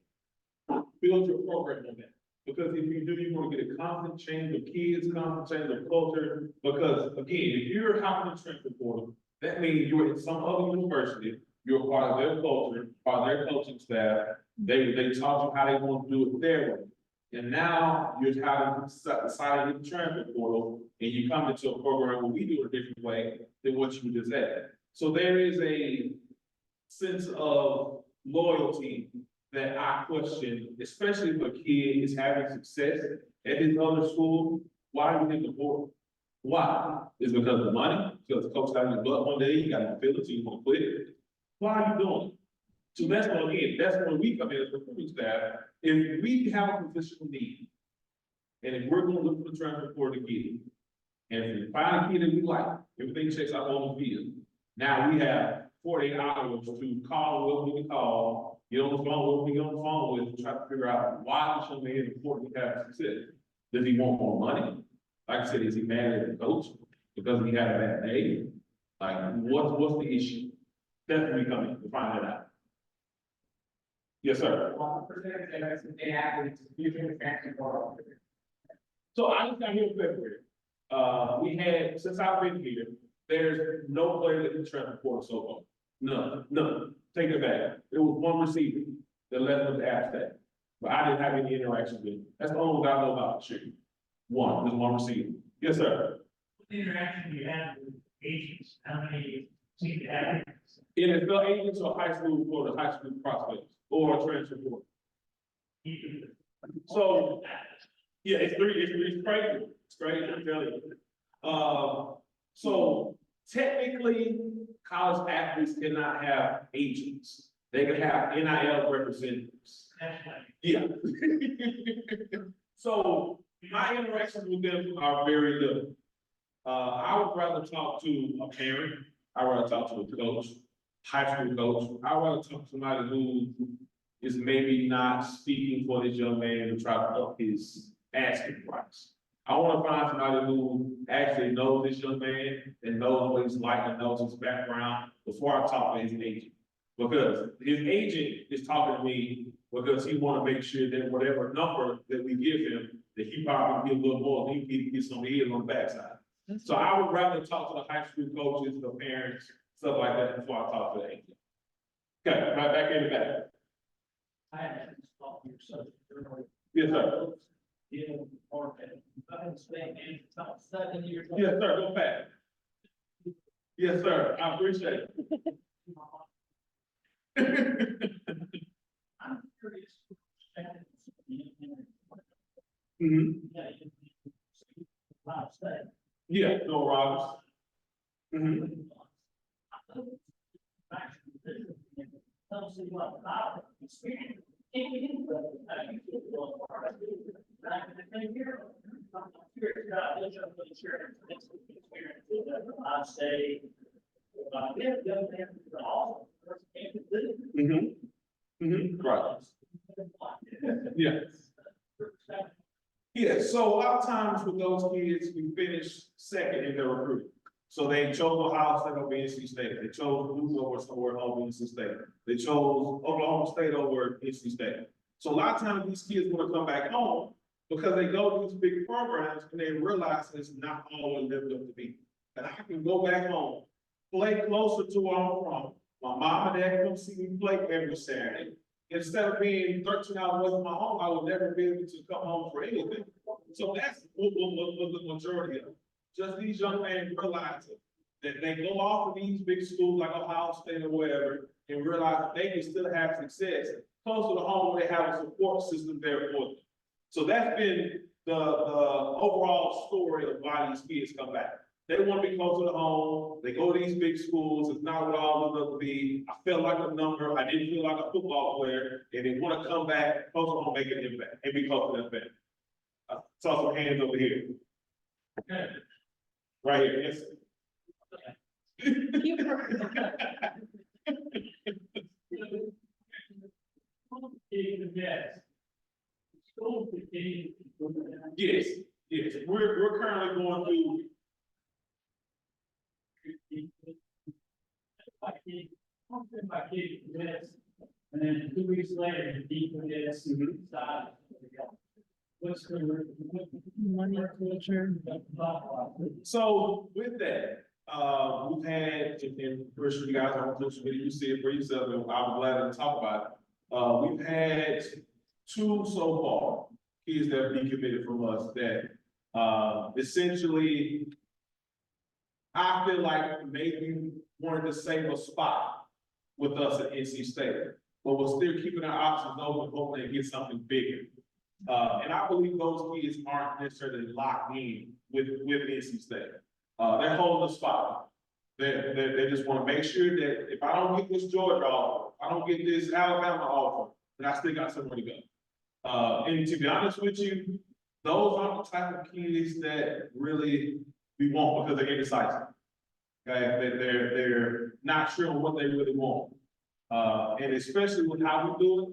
build your program on that. Because if you do, you're gonna get a constant change of kids, constant change of culture. Because again, if you're hopping the transfer portal, that means you're in some other university, you're part of their culture, part of their coaching staff. They taught you how they want to do it their way. And now you're having decided to transfer portal and you come into a program where we do it a different way than what you just had. So there is a sense of loyalty that I question, especially if a kid is having success at his other school. Why do you hit the board? Why? Is it because of the money? Because the coach got in his butt one day, you got to feel it, so you want to quit it. Why are you doing it? So that's when, again, that's when we come in as recruiting staff. If we have a position of need, and if we're going to look for the transfer portal kid, and if we find a kid that we like, everything checks out on the field. Now we have 48 hours to call what we can call, get on the phone, what we get on the phone with, try to figure out why this young man is important to have success. Does he want more money? Like I said, is he mad at the coach because he had a bad day? Like, what's the issue? That's when we come in to find that out. Yes, sir. So I just got here in February. We had, since I've been here, there's no player that can transfer portal so far. None. Take it back. There was one receiver that left with the abstract, but I didn't have any interaction with him. That's the only guy I know about the shooting. There's one receiver. Yes, sir. What interaction do you have with agents? How many seem to have? NFL agents or high school for the high school prospects or transfer portal. So, yeah, it's crazy. It's crazy, I'm telling you. So technically, college athletes cannot have agents. They can have NIL representatives. Yeah. So my interactions with them are very little. I would rather talk to a parent. I'd rather talk to a coach, high school coach. I'd rather talk to somebody who is maybe not speaking for this young man to try to up his asking price. I want to find somebody who actually knows this young man and knows what he's like and knows his background before I talk to his agent. Because his agent is talking to me because he want to make sure that whatever number that we give him, that he probably get a little more, he can get some ears on the backside. So I would rather talk to the high school coaches, the parents, stuff like that before I talk to the agent. Okay, right back in the back. I have to stop your subject. Yes, sir. About 7 years. Yes, sir, go back. Yes, sir, I appreciate it. I'm curious. Mhm. Yeah, no Roberts. Mhm. Don't see what about experience. I say. Right. Yeah. Yeah, so a lot of times with those kids, we finish second in their recruiting. So they chose Ohio State over NC State. They chose Duke over NC State. They chose Oklahoma State over NC State. So a lot of times these kids want to come back home because they go to these big programs and they realize it's not all it lived up to be. And I can go back home, play closer to where I'm from. My mom and dad come see me play every Saturday. Instead of being 13 hours away from my home, I would never be able to come home for anything. So that's what the majority of. Just these young men realizing that they go off of these big schools like Ohio State or wherever and realize that they can still have success closer to home where they have a support system there for them. So that's been the overall story of why these kids come back. They want to be closer to home. They go to these big schools. It's not what all of them be. I felt like a number. I didn't feel like a football player. And they want to come back, closer to home, make an impact, and be close to their family. I saw some hands over here. Right here, yes. Yes, yes, we're currently going through. My kid commits, and then 2 weeks later, he commits, stop. What's the? Money culture. So with that, we've had, and first you guys on social media, you see it for yourself, and I'm glad to talk about it. We've had 2 so far, kids that have been committed from us that, essentially, I feel like maybe wanted to save a spot with us at NC State, but we're still keeping our options open, hoping they get something bigger. And I believe those kids aren't necessarily locked in with NC State. They're holding the spot. They just want to make sure that if I don't get this Georgia offer, I don't get this Alabama offer, then I still got somewhere to go. And to be honest with you, those aren't the type of kids that really we want because they're indecisive. Okay, they're not sure on what they really want. And especially with how we do it,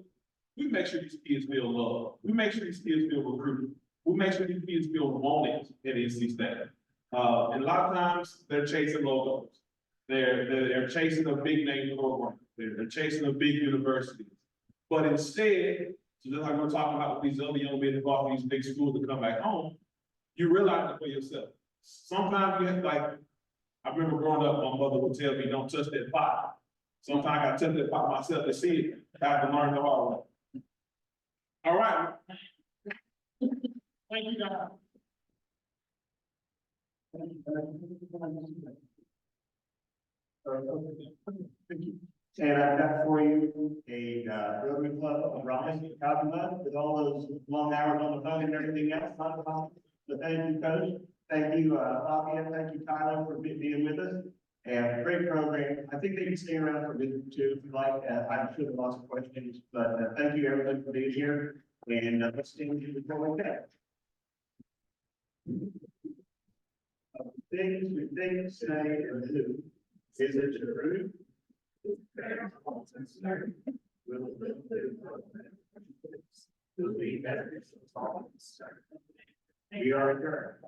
we make sure these kids feel loved. We make sure these kids feel recruited. We make sure these kids feel wanted at NC State. And a lot of times they're chasing logos. They're chasing a big name program. They're chasing a big university. But instead, so just like we're talking about with these other young men involved in these big schools that come back home, you realize it for yourself. Sometimes you have I remember growing up, my mother would tell me, don't touch that pot. Sometimes I got to touch that pot myself to see it. I have to learn the hard way. All right. Thank you, guys. And I've got for you a Rotary Club of Raleigh, with all those long hours on the phone and everything else. Not a problem. But thank you, Coach. Thank you, Fabia. Thank you, Tyler, for being with us. And great program. I think they can stay around for a bit too, if you like. I'm sure there are lots of questions, but thank you, everybody, for being here. And let's stay with you before we go. Things we think, say, or do. Is it true? We are adjourned.